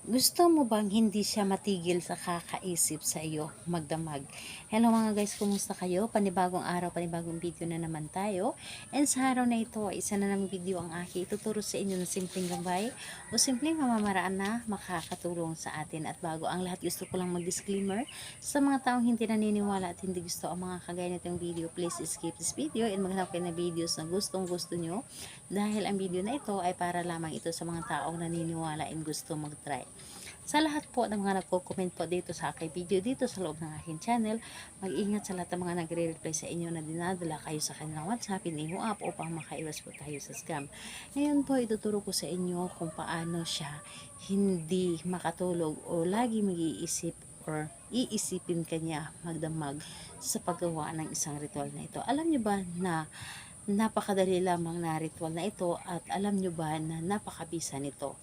Gusto mo bang hindi siya matigil sa kakaisip sa iyo, magdamag? Hello mga guys, kumusta kayo? Panibagong araw, panibagong video na naman tayo. And sa araw na ito, isa na namang video ang aking ituturo sa inyo na simpleng gabay o simpleng mamamaraan na makakatulong sa atin. At bago ang lahat, gusto ko lang mag-disclaimer sa mga taong hindi naniniwala at hindi gusto ang mga kagaya nitong video. Please skip this video and maghanap kayo ng videos na gustong gusto nyo dahil ang video na ito ay para lamang ito sa mga taong naniniwala and gusto mag-try. Sa lahat po ng mga nagko-comment po dito sa aking video dito sa loob ng aking channel, mag-ingat sa lahat ng mga nagre-reply sa inyo na dinadala kayo sa kanilang WhatsApp, iniho up upang makaiwas po tayo sa scam. Ngayon po, ituturo ko sa inyo kung paano siya hindi makatulog o lagi mag-iisip or iisipin kanya magdamag sa paggawa ng isang ritual na ito. Alam niyo ba na napakadali lamang na ritual na ito at alam nyo ba na napakabisa nito?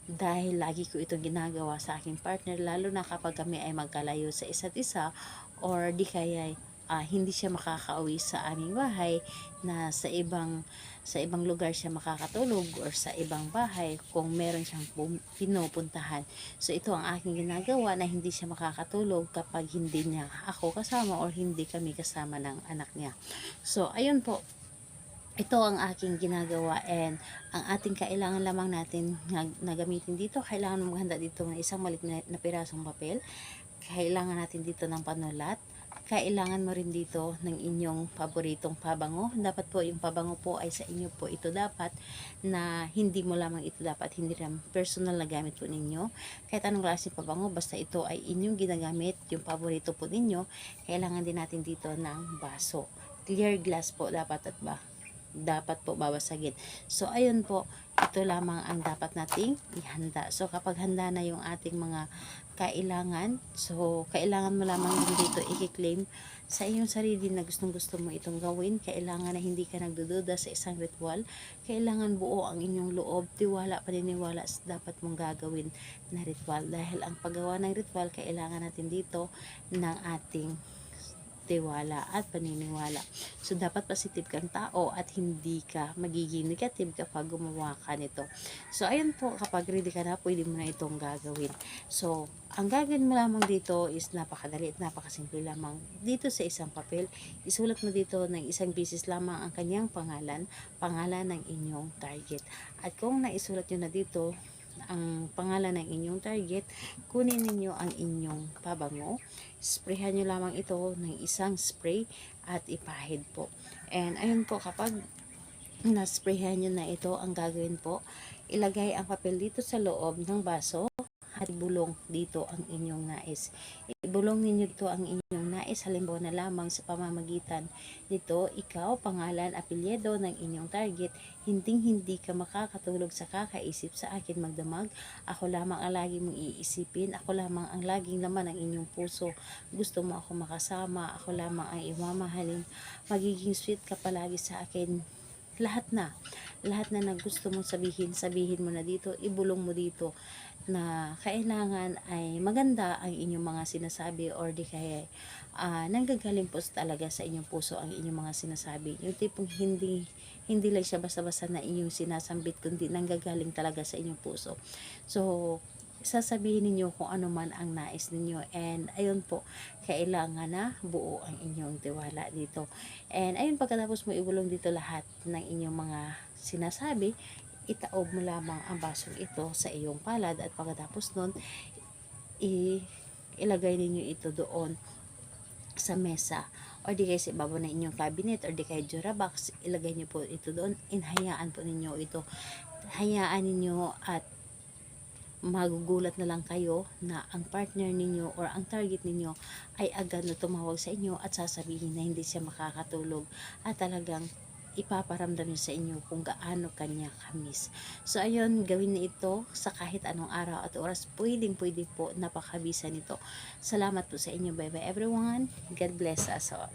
Dahil lagi ko itong ginagawa sa aking partner, lalo na kapag kami ay magkalayo sa isa't isa or di kaya hindi siya makakauwi sa aming bahay na sa ibang lugar siya makakatulog or sa ibang bahay kung meron siyang pinupuntahan. So ito ang aking ginagawa na hindi siya makakatulog kapag hindi niya ako kasama or hindi kami kasama ng anak niya. So ayun po, ito ang aking ginagawa and ang ating kailangan lamang natin na gamitin dito, kailangan maghanda dito ng isang maliit na pirasong papel, kailangan natin dito ng panulat, kailangan mo rin dito ng inyong paboritong pabango. Dapat po yung pabango po ay sa inyo po ito dapat, na hindi mo lamang ito dapat, hindi rin personal na gamit po ninyo. Kahit anong klase pabango, basta ito ay inyong ginagamit, yung paborito po ninyo, kailangan din natin dito ng baso. Clear glass po dapat at dapat po babasagin. So ayun po, ito lamang ang dapat nating ihanda. So kapag handa na yung ating mga kailangan, so kailangan mo lamang din dito i-claim sa iyong sarili na gustong gusto mo itong gawin. Kailangan na hindi ka nagdududa sa isang ritual, kailangan buo ang inyong loob, tiwala, paniniwala sa dapat mong gagawin na ritual. Dahil ang paggawa ng ritual, kailangan natin dito ng ating tiwala at paniniwala. So, dapat positive kang tao at hindi ka magiging negative kapag gumawa ka nito. So, ayun po, kapag ready ka na, pwede mo na itong gagawin. So, ang gagawin mo lamang dito is napakadali at napakasimple lamang. Dito sa isang papel, isulat mo dito ng isang beses lamang ang kanyang pangalan, pangalan ng inyong target. At kung naisulat nyo na dito ang pangalan ng inyong target, kunin ninyo ang inyong pabango, sprayhan nyo lamang ito ng isang spray at ipahid po. And ayun po, kapag na-sprayhan nyo na ito, ang gagawin po, ilagay ang papel dito sa loob ng baso at ibulong dito ang inyong nais. Ibulong ninyo dito ang inyong nais, halimbawa na lamang sa pamamagitan nito, ikaw, pangalan, apelyido ng inyong target, hindi ka makakatulog sa kakaisip sa akin magdamag, ako lamang ang lagi mong iisipin, ako lamang ang laging laman ng inyong puso, gusto mo ako makasama, ako lamang ang imamahalin, magiging sweet ka palagi sa akin, lahat na gusto mong sabihin mo na dito, ibulong mo dito na kailangan ay maganda ang inyong mga sinasabi or di kaya nanggagaling po talaga sa inyong puso ang inyong mga sinasabi. Yung tipong hindi lang siya basta-basta na inyong sinasambit, kundi nanggagaling talaga sa inyong puso. So, sasabihin ninyo kung ano man ang nais ninyo, and ayun po, kailangan na buo ang inyong tiwala dito. And ayun, pagkatapos mo ibulong dito lahat ng inyong mga sinasabi, itaob mo lamang ang basong ito sa iyong palad at pagkatapos nun, ilagay ninyo ito doon sa mesa or di kaya sa ibabaw ng inyong cabinet or di kaya Durabox, ilagay niyo po ito doon, inhayaan po ninyo ito, hayaan ninyo at magugulat na lang kayo na ang partner ninyo or ang target ninyo ay agad na tumawag sa inyo at sasabihin na hindi siya makakatulog at talagang ipaparamdam niyo sa inyo kung gaano kanya kamis. So ayun, gawin na ito sa kahit anong araw at oras, pwede po, napakabisa nito. Salamat po sa inyo. Bye bye everyone. God bless us all.